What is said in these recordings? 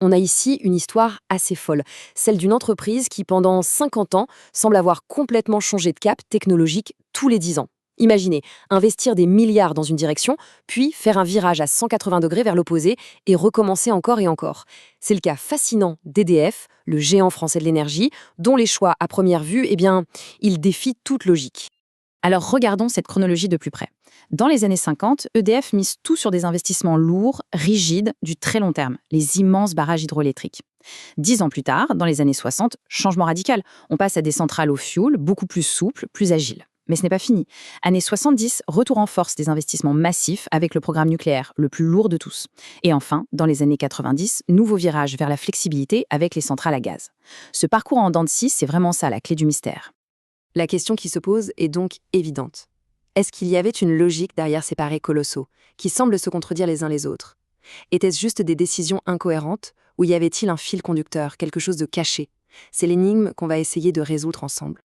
On a ici une histoire assez folle, celle d'une entreprise qui, pendant 50 ans, semble avoir complètement changé de cap technologique tous les 10 ans. Imaginez, investir des milliards dans une direction, puis faire un virage à 180 degrés vers l'opposé et recommencer encore et encore. C'est le cas fascinant d'EDF, le géant français de l'énergie, dont les choix à première vue, ils défient toute logique. Alors regardons cette chronologie de plus près. Dans les années 50, EDF mise tout sur des investissements lourds, rigides, du très long terme, les immenses barrages hydroélectriques. 10 ans plus tard, dans les années 60, changement radical. On passe à des centrales au fioul, beaucoup plus souples, plus agiles. Mais ce n'est pas fini. Années 70, retour en force des investissements massifs avec le programme nucléaire, le plus lourd de tous. Et enfin, dans les années 90, nouveau virage vers la flexibilité avec les centrales à gaz. Ce parcours en dents de scie, c'est vraiment ça la clé du mystère. La question qui se pose est donc évidente. Est-ce qu'il y avait une logique derrière ces paris colossaux, qui semblent se contredire les uns les autres? Étaient-ce juste des décisions incohérentes, ou y avait-il un fil conducteur, quelque chose de caché? C'est l'énigme qu'on va essayer de résoudre ensemble.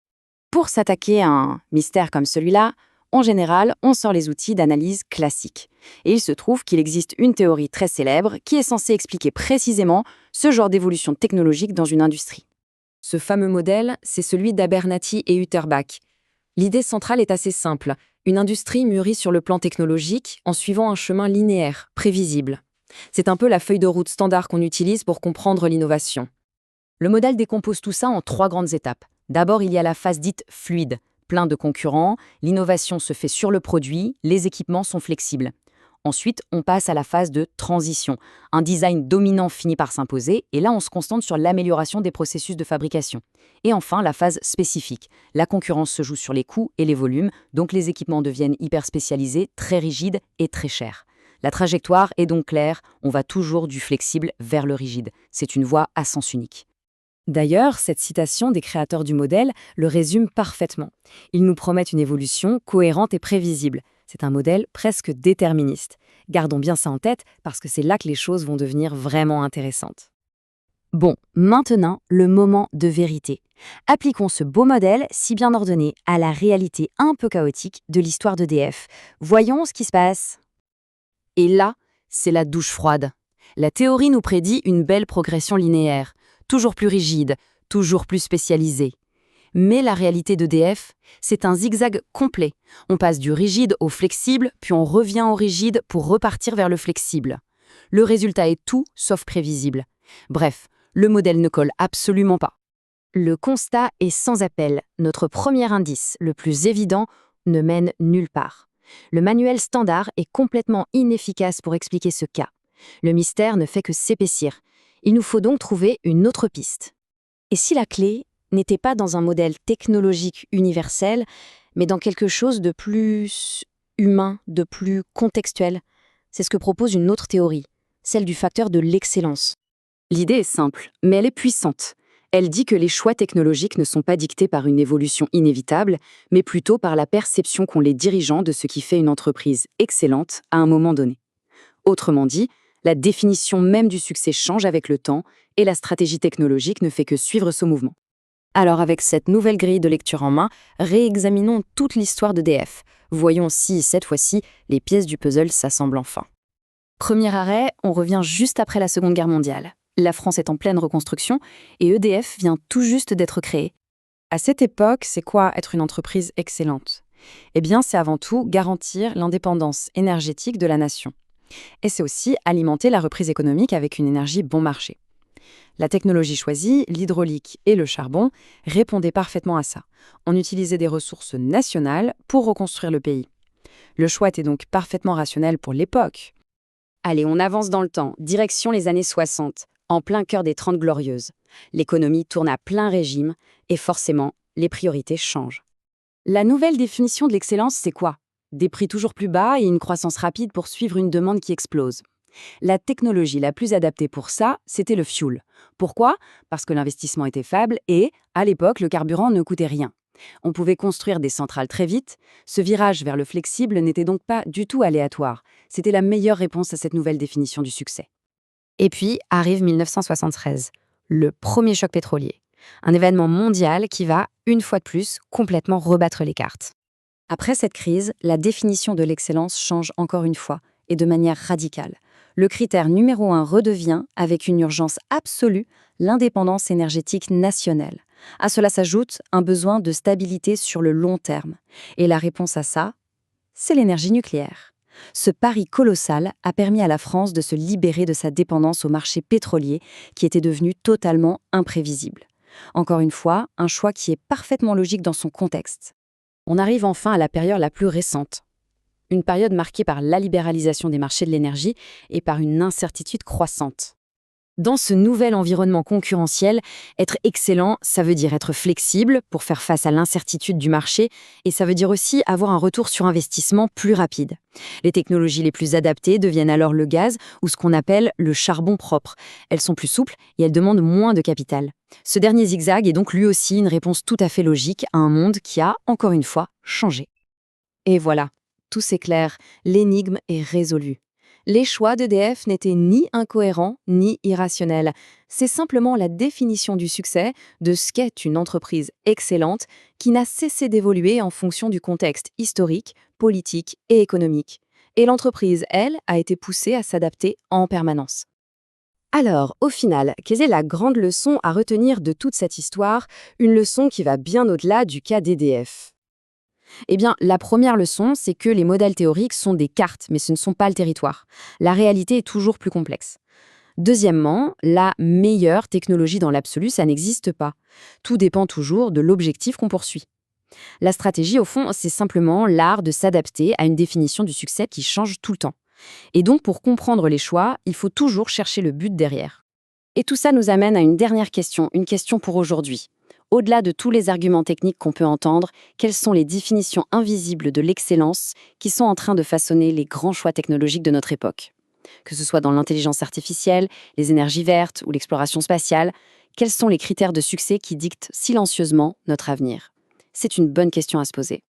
Pour s'attaquer à un mystère comme celui-là, en général, on sort les outils d'analyse classiques. Et il se trouve qu'il existe une théorie très célèbre qui est censée expliquer précisément ce genre d'évolution technologique dans une industrie. Ce fameux modèle, c'est celui d'Abernathy et Utterbach. L'idée centrale est assez simple. Une industrie mûrit sur le plan technologique en suivant un chemin linéaire, prévisible. C'est un peu la feuille de route standard qu'on utilise pour comprendre l'innovation. Le modèle décompose tout ça en 3 grandes étapes. D'abord, il y a la phase dite fluide, plein de concurrents, l'innovation se fait sur le produit, les équipements sont flexibles. Ensuite, on passe à la phase de transition. Un design dominant finit par s'imposer, et là, on se concentre sur l'amélioration des processus de fabrication. Et enfin, la phase spécifique. La concurrence se joue sur les coûts et les volumes, donc les équipements deviennent hyper spécialisés, très rigides et très chers. La trajectoire est donc claire, on va toujours du flexible vers le rigide. C'est une voie à sens unique. D'ailleurs, cette citation des créateurs du modèle le résume parfaitement. Ils nous promettent une évolution cohérente et prévisible. C'est un modèle presque déterministe. Gardons bien ça en tête parce que c'est là que les choses vont devenir vraiment intéressantes. Bon, maintenant, le moment de vérité. Appliquons ce beau modèle, si bien ordonné, à la réalité un peu chaotique de l'histoire d'EDF. Voyons ce qui se passe. Et là, c'est la douche froide. La théorie nous prédit une belle progression linéaire, toujours plus rigide, toujours plus spécialisée. Mais la réalité d'EDF, c'est un zigzag complet. On passe du rigide au flexible, puis on revient au rigide pour repartir vers le flexible. Le résultat est tout sauf prévisible. Bref, le modèle ne colle absolument pas. Le constat est sans appel. Notre premier indice, le plus évident, ne mène nulle part. Le manuel standard est complètement inefficace pour expliquer ce cas. Le mystère ne fait que s'épaissir. Il nous faut donc trouver une autre piste. Et si la clé n'était pas dans un modèle technologique universel, mais dans quelque chose de plus humain, de plus contextuel? C'est ce que propose une autre théorie, celle du facteur de l'excellence. L'idée est simple, mais elle est puissante. Elle dit que les choix technologiques ne sont pas dictés par une évolution inévitable, mais plutôt par la perception qu'ont les dirigeants de ce qui fait une entreprise excellente à un moment donné. Autrement dit, la définition même du succès change avec le temps et la stratégie technologique ne fait que suivre ce mouvement. Alors avec cette nouvelle grille de lecture en main, réexaminons toute l'histoire d'EDF. Voyons si, cette fois-ci, les pièces du puzzle s'assemblent enfin. Premier arrêt, on revient juste après la Seconde Guerre mondiale. La France est en pleine reconstruction et EDF vient tout juste d'être créée. À cette époque, c'est quoi être une entreprise excellente? Eh bien, c'est avant tout garantir l'indépendance énergétique de la nation. Et c'est aussi alimenter la reprise économique avec une énergie bon marché. La technologie choisie, l'hydraulique et le charbon, répondaient parfaitement à ça. On utilisait des ressources nationales pour reconstruire le pays. Le choix était donc parfaitement rationnel pour l'époque. Allez, on avance dans le temps, direction les années 60, en plein cœur des 30 glorieuses. L'économie tourne à plein régime et forcément, les priorités changent. La nouvelle définition de l'excellence, c'est quoi? Des prix toujours plus bas et une croissance rapide pour suivre une demande qui explose. La technologie la plus adaptée pour ça, c'était le fioul. Pourquoi? Parce que l'investissement était faible et, à l'époque, le carburant ne coûtait rien. On pouvait construire des centrales très vite. Ce virage vers le flexible n'était donc pas du tout aléatoire. C'était la meilleure réponse à cette nouvelle définition du succès. Et puis arrive 1973, le premier choc pétrolier. Un événement mondial qui va, une fois de plus, complètement rebattre les cartes. Après cette crise, la définition de l'excellence change encore une fois, et de manière radicale. Le critère numéro 1 redevient, avec une urgence absolue, l'indépendance énergétique nationale. À cela s'ajoute un besoin de stabilité sur le long terme. Et la réponse à ça, c'est l'énergie nucléaire. Ce pari colossal a permis à la France de se libérer de sa dépendance au marché pétrolier qui était devenu totalement imprévisible. Encore une fois, un choix qui est parfaitement logique dans son contexte. On arrive enfin à la période la plus récente. Une période marquée par la libéralisation des marchés de l'énergie et par une incertitude croissante. Dans ce nouvel environnement concurrentiel, être excellent, ça veut dire être flexible pour faire face à l'incertitude du marché et ça veut dire aussi avoir un retour sur investissement plus rapide. Les technologies les plus adaptées deviennent alors le gaz ou ce qu'on appelle le charbon propre. Elles sont plus souples et elles demandent moins de capital. Ce dernier zigzag est donc lui aussi une réponse tout à fait logique à un monde qui a, encore une fois, changé. Et voilà, tout s'éclaire, l'énigme est résolue. Les choix d'EDF n'étaient ni incohérents ni irrationnels. C'est simplement la définition du succès de ce qu'est une entreprise excellente qui n'a cessé d'évoluer en fonction du contexte historique, politique et économique. Et l'entreprise, elle, a été poussée à s'adapter en permanence. Alors, au final, quelle est la grande leçon à retenir de toute cette histoire, une leçon qui va bien au-delà du cas d'EDF? Eh bien, la première leçon, c'est que les modèles théoriques sont des cartes, mais ce ne sont pas le territoire. La réalité est toujours plus complexe. Deuxièmement, la meilleure technologie dans l'absolu, ça n'existe pas. Tout dépend toujours de l'objectif qu'on poursuit. La stratégie, au fond, c'est simplement l'art de s'adapter à une définition du succès qui change tout le temps. Et donc, pour comprendre les choix, il faut toujours chercher le but derrière. Et tout ça nous amène à une dernière question, une question pour aujourd'hui. Au-delà de tous les arguments techniques qu'on peut entendre, quelles sont les définitions invisibles de l'excellence qui sont en train de façonner les grands choix technologiques de notre époque? Que ce soit dans l'intelligence artificielle, les énergies vertes ou l'exploration spatiale, quels sont les critères de succès qui dictent silencieusement notre avenir? C'est une bonne question à se poser.